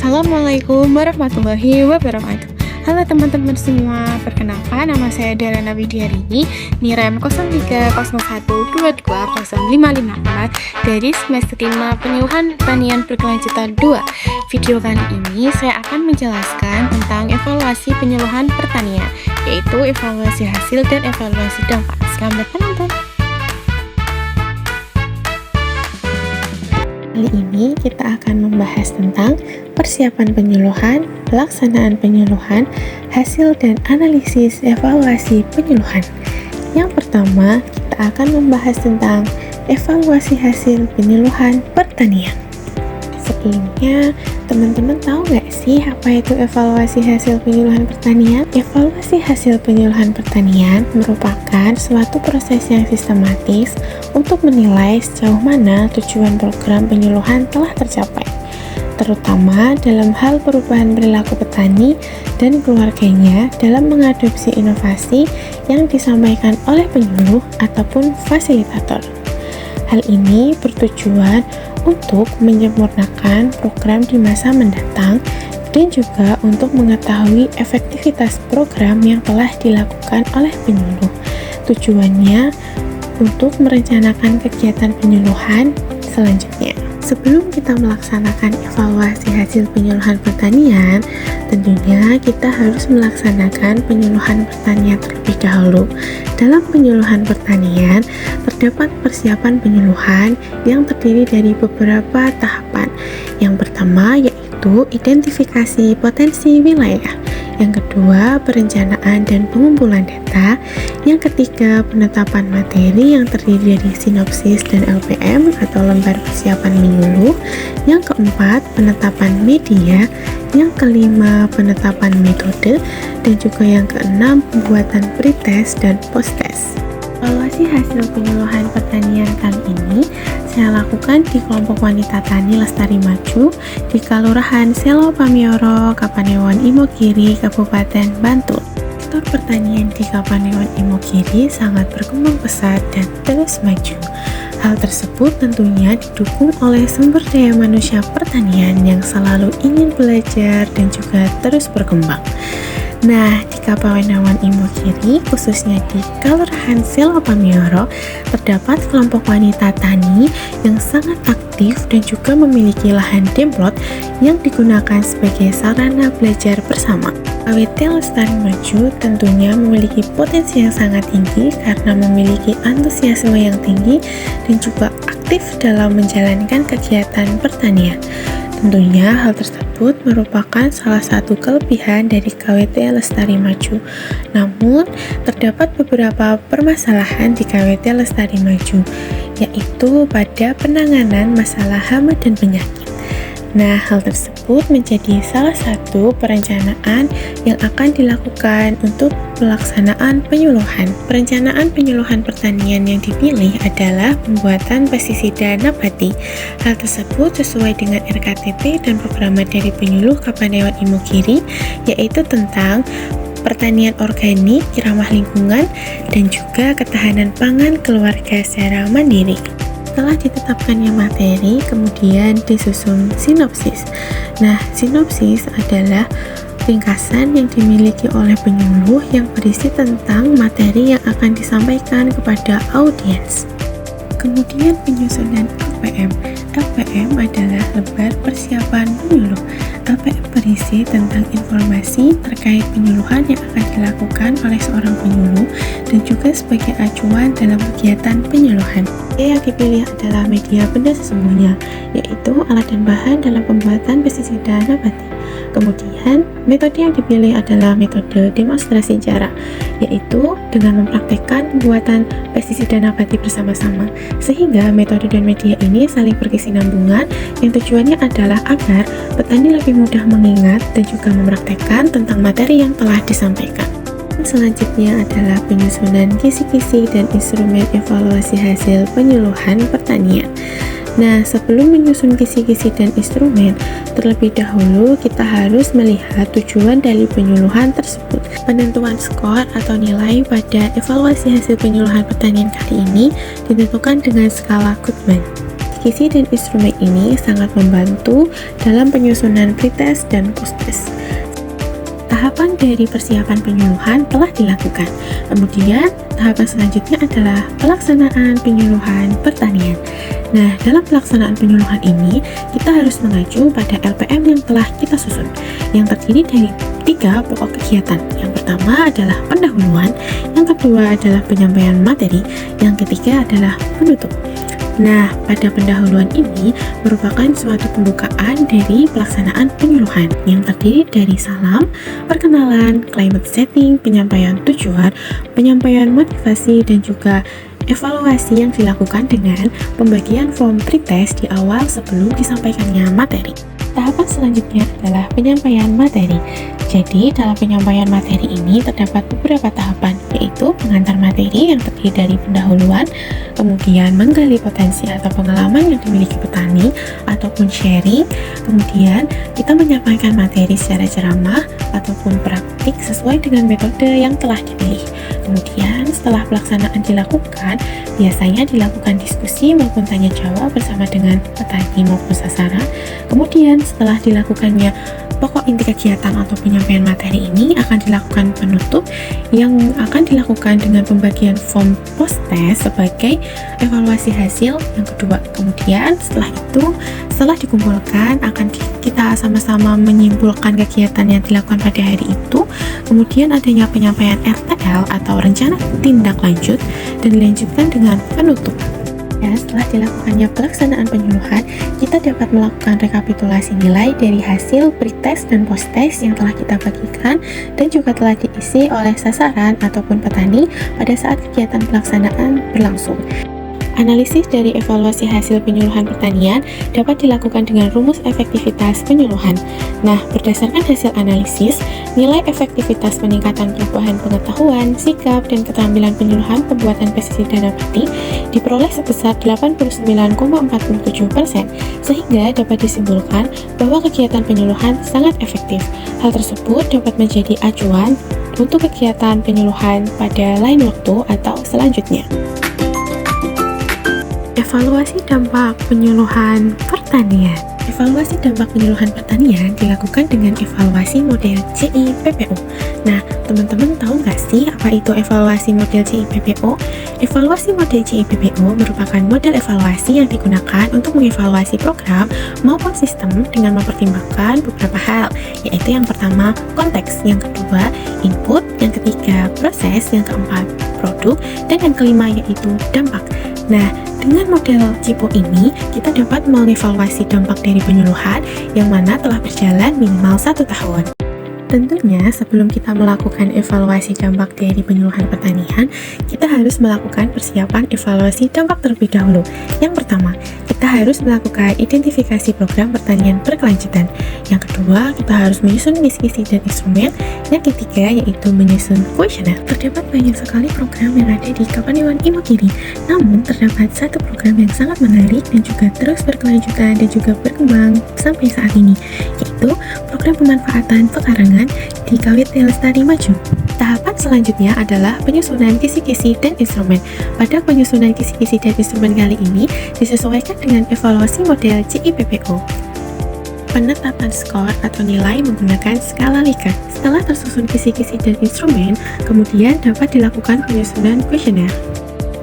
Assalamualaikum warahmatullahi wabarakatuh. Halo teman-teman semua, perkenalkan nama saya Dara Widiarini, NIREM 0301220554 dari semester 5 Penyuluhan Pertanian Berkelanjutan 2. Video kali ini saya akan menjelaskan tentang evaluasi penyuluhan pertanian, yaitu evaluasi hasil dan evaluasi dampak. Selamat menonton. Kali ini kita akan membahas tentang persiapan penyuluhan, pelaksanaan penyuluhan, hasil dan analisis evaluasi penyuluhan. Yang pertama, kita akan membahas tentang evaluasi hasil penyuluhan pertanian. Sebelumnya, teman-teman tahu nggak sih apa itu evaluasi hasil penyuluhan pertanian? Evaluasi hasil penyuluhan pertanian merupakan suatu proses yang sistematis untuk menilai sejauh mana tujuan program penyuluhan telah tercapai, terutama dalam hal perubahan perilaku petani dan keluarganya dalam mengadopsi inovasi yang disampaikan oleh penyuluh ataupun fasilitator. Hal ini bertujuan untuk menyempurnakan program di masa mendatang dan juga untuk mengetahui efektivitas program yang telah dilakukan oleh penyuluh. Tujuannya untuk merencanakan kegiatan penyuluhan selanjutnya. Sebelum kita melaksanakan evaluasi hasil penyuluhan pertanian, tentunya kita harus melaksanakan penyuluhan pertanian terlebih dahulu. Dalam penyuluhan pertanian, terdapat persiapan penyuluhan yang terdiri dari beberapa tahapan. Yang pertama yaitu identifikasi potensi wilayah. Yang kedua, perencanaan dan pengumpulan data. Yang ketiga, penetapan materi yang terdiri dari sinopsis dan LPM atau lembar persiapan penyuluh. Yang keempat, penetapan media. Yang kelima, penetapan metode. Dan juga yang keenam, pembuatan pretest dan posttest. Evaluasi hasil penyuluhan pertanian kali ini saya lakukan di kelompok wanita tani Lestari Maju di Kelurahan Selo Pamioro, Kapanewon Imogiri, Kabupaten Bantul. Sektor pertanian di Kapanewon Imogiri sangat berkembang pesat dan terus maju. Hal tersebut tentunya didukung oleh sumber daya manusia pertanian yang selalu ingin belajar dan juga terus berkembang. Nah, di Kapanewon Imogiri, khususnya di Kelurahan Selo Pamioro, terdapat kelompok wanita tani yang sangat aktif dan juga memiliki lahan demplot yang digunakan sebagai sarana belajar bersama. KWT Lestari Maju tentunya memiliki potensi yang sangat tinggi karena memiliki antusiasme yang tinggi dan juga aktif dalam menjalankan kegiatan pertanian. Tentunya hal tersebut merupakan salah satu kelebihan dari KWT Lestari Maju. Namun, terdapat beberapa permasalahan di KWT Lestari Maju, yaitu pada penanganan masalah hama dan penyakit. Nah, hal tersebut menjadi salah satu perencanaan yang akan dilakukan untuk pelaksanaan penyuluhan. Perencanaan penyuluhan pertanian yang dipilih adalah pembuatan pestisida nabati. Hal tersebut sesuai dengan RKTP dan program dari penyuluh Kapanewon Imogiri, yaitu tentang pertanian organik, ramah lingkungan, dan juga ketahanan pangan keluarga secara mandiri. Setelah ditetapkannya materi, kemudian disusun sinopsis. Nah, sinopsis adalah ringkasan yang dimiliki oleh penyuluh yang berisi tentang materi yang akan disampaikan kepada audiens. Kemudian penyusunan LPM. LPM adalah lembar persiapan penyuluh. LPM berisi tentang informasi terkait penyuluhan yang akan dilakukan oleh seorang penyuluh dan juga sebagai acuan dalam kegiatan penyuluhan. Yang dipilih adalah media benda sesungguhnya, yaitu alat dan bahan dalam pembuatan pestisida nabati. Kemudian, metode yang dipilih adalah metode demonstrasi jarak, yaitu dengan mempraktekkan pembuatan pestisida nabati bersama-sama, sehingga metode dan media ini saling berkesinambungan yang tujuannya adalah agar petani lebih mudah mengingat dan juga mempraktekkan tentang materi yang telah disampaikan. Selanjutnya adalah penyusunan kisi-kisi dan instrumen evaluasi hasil penyuluhan pertanian. Nah, sebelum menyusun kisi-kisi dan instrumen, terlebih dahulu kita harus melihat tujuan dari penyuluhan tersebut. Penentuan skor atau nilai pada evaluasi hasil penyuluhan pertanian kali ini ditentukan dengan skala Goodman. kisi-kisi dan instrumen ini sangat membantu dalam penyusunan pretest dan posttest. Tahapan dari persiapan penyuluhan telah dilakukan. Kemudian, tahapan selanjutnya adalah pelaksanaan penyuluhan pertanian. Nah, dalam pelaksanaan penyuluhan ini, kita harus mengacu pada LPM yang telah kita susun, yang terdiri dari 3 pokok kegiatan. Yang pertama adalah pendahuluan, yang kedua adalah penyampaian materi, yang ketiga adalah penutup. Nah, pada pendahuluan ini merupakan suatu pembukaan dari pelaksanaan penyuluhan yang terdiri dari salam, perkenalan, climate setting, penyampaian tujuan, penyampaian motivasi, dan juga evaluasi yang dilakukan dengan pembagian form pretest di awal sebelum disampaikannya materi. Tahapan selanjutnya adalah penyampaian materi. Jadi, dalam penyampaian materi ini terdapat beberapa tahapan, yaitu pengantar materi yang terdiri dari pendahuluan, kemudian menggali potensi atau pengalaman yang dimiliki petani, ataupun sharing, kemudian kita menyampaikan materi secara ceramah ataupun praktik sesuai dengan metode yang telah dipilih. Kemudian, setelah pelaksanaan dilakukan, biasanya dilakukan diskusi maupun tanya jawab bersama dengan petani maupun sasaran. Kemudian, setelah dilakukannya pokok inti kegiatan atau penyampaian materi ini akan dilakukan penutup yang akan dilakukan dengan pembagian form post-test sebagai evaluasi hasil yang kedua. Kemudian setelah dikumpulkan akan kita sama-sama menyimpulkan kegiatan yang dilakukan pada hari itu. Kemudian adanya penyampaian RTL atau rencana tindak lanjut dan dilanjutkan dengan penutup. Ya, setelah dilakukannya pelaksanaan penyuluhan, kita dapat melakukan rekapitulasi nilai dari hasil pretest dan posttest yang telah kita bagikan dan juga telah diisi oleh sasaran ataupun petani pada saat kegiatan pelaksanaan berlangsung. Analisis dari evaluasi hasil penyuluhan pertanian dapat dilakukan dengan rumus efektivitas penyuluhan. Nah, berdasarkan hasil analisis, nilai efektivitas peningkatan perubahan pengetahuan, sikap, dan keterampilan penyuluhan pembuatan pestisida nabati diperoleh sebesar 89,47%, sehingga dapat disimpulkan bahwa kegiatan penyuluhan sangat efektif. Hal tersebut dapat menjadi acuan untuk kegiatan penyuluhan pada lain waktu atau selanjutnya. Evaluasi dampak penyuluhan pertanian. Evaluasi dampak penyuluhan pertanian dilakukan dengan evaluasi model CIPPO. Nah, teman-teman tahu nggak sih apa itu evaluasi model CIPPO? Evaluasi model CIPPO merupakan model evaluasi yang digunakan untuk mengevaluasi program maupun sistem dengan mempertimbangkan beberapa hal, yaitu yang pertama, konteks, yang kedua, input, yang ketiga, proses, yang keempat, produk, dan yang kelima yaitu dampak. Nah, dengan model CIPO ini, kita dapat mengevaluasi dampak dari penyuluhan yang mana telah berjalan minimal 1 tahun. Tentunya, sebelum kita melakukan evaluasi dampak dari penyuluhan pertanian, kita harus melakukan persiapan evaluasi dampak terlebih dahulu. Yang pertama, kita harus melakukan identifikasi program pertanian berkelanjutan. Yang kedua, kita harus menyusun kisi-kisi dan instrumen. Yang ketiga, yaitu menyusun kuesioner. Terdapat banyak sekali program yang ada di Kapanewon Imogiri, namun terdapat satu program yang sangat menarik dan juga terus berkelanjutan dan juga berkembang sampai saat ini, yaitu program pemanfaatan pekarangan di KWT Lestari Maju. Tahapan selanjutnya adalah penyusunan kisi-kisi dan instrumen. Pada penyusunan kisi-kisi dan instrumen kali ini disesuaikan dengan evaluasi model CIPPO. Penetapan skor atau nilai menggunakan skala Likert. Setelah tersusun kisi-kisi dan instrumen, kemudian dapat dilakukan penyusunan kuesioner.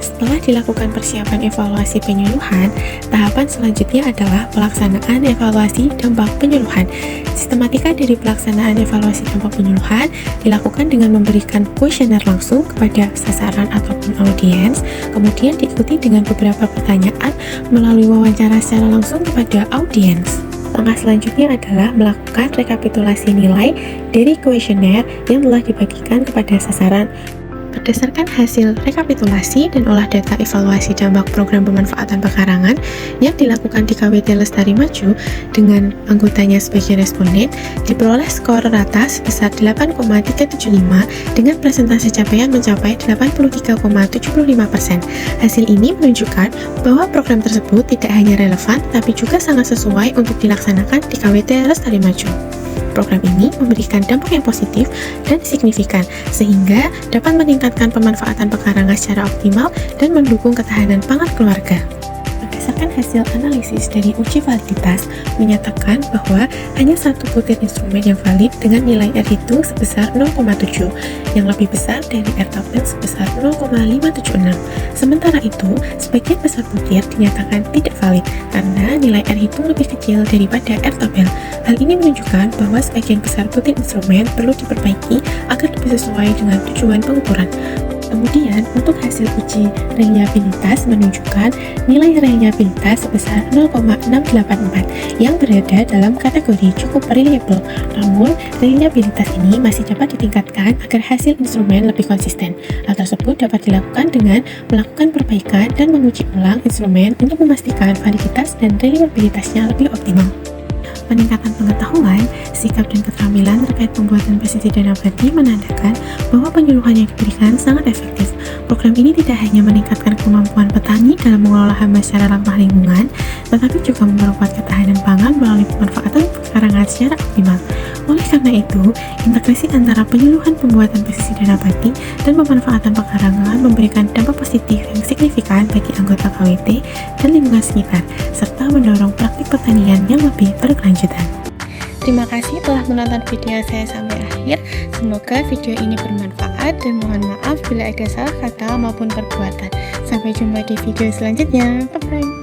Setelah dilakukan persiapan evaluasi penyuluhan, tahapan selanjutnya adalah pelaksanaan evaluasi dampak penyuluhan. Sistematika dari pelaksanaan evaluasi dampak penyuluhan dilakukan dengan memberikan kuesioner langsung kepada sasaran ataupun audiens, kemudian diikuti dengan beberapa pertanyaan melalui wawancara secara langsung kepada audiens. Langkah selanjutnya adalah melakukan rekapitulasi nilai dari kuesioner yang telah dibagikan kepada sasaran. Berdasarkan hasil rekapitulasi dan olah data evaluasi dampak program pemanfaatan pekarangan yang dilakukan di KWT Lestari Maju dengan anggotanya sebagai responden, diperoleh skor rata sebesar 8,375 dengan presentase capaian mencapai 83,75%. Hasil ini menunjukkan bahwa program tersebut tidak hanya relevan, tapi juga sangat sesuai untuk dilaksanakan di KWT Lestari Maju. Program ini memberikan dampak yang positif dan signifikan, sehingga dapat meningkatkan pemanfaatan pekarangan secara optimal dan mendukung ketahanan pangan keluarga. berdasarkan hasil analisis dari uji validitas menyatakan bahwa hanya satu butir instrumen yang valid dengan nilai R-hitung sebesar 0,7 yang lebih besar dari R-tabel sebesar 0,576. Sementara itu, sebagian besar butir dinyatakan tidak valid karena nilai R-hitung lebih kecil daripada R-tabel. Hal ini menunjukkan bahwa sebagian besar butir instrumen perlu diperbaiki agar lebih sesuai dengan tujuan pengukuran. Kemudian, untuk hasil uji reliabilitas menunjukkan nilai reliabilitas sebesar 0,684 yang berada dalam kategori cukup reliable. Namun, reliabilitas ini masih dapat ditingkatkan agar hasil instrumen lebih konsisten. Hal tersebut dapat dilakukan dengan melakukan perbaikan dan menguji ulang instrumen untuk memastikan validitas dan reliabilitasnya lebih optimal. Peningkatan pengetahuan, sikap dan keterampilan terkait pembuatan pestisida nabati menandakan bahwa penyuluhan yang diberikan sangat efektif. Program ini tidak hanya meningkatkan kemampuan petani dalam mengelola hama secara ramah lingkungan, tetapi juga memperkuat ketahanan pangan melalui pemanfaatan pekarangan secara optimal. Oleh karena itu, integrasi antara penyuluhan pembuatan pestisida nabati dan pemanfaatan pekarangan memberikan dampak positif yang signifikan bagi anggota KWT dan lingkungan sekitar, serta mendorong praktik pertanian yang lebih berkelanjutan. Terima kasih telah menonton video saya sampai akhir. Semoga video ini bermanfaat dan mohon maaf bila ada salah kata maupun perbuatan. Sampai jumpa di video selanjutnya. Bye-bye.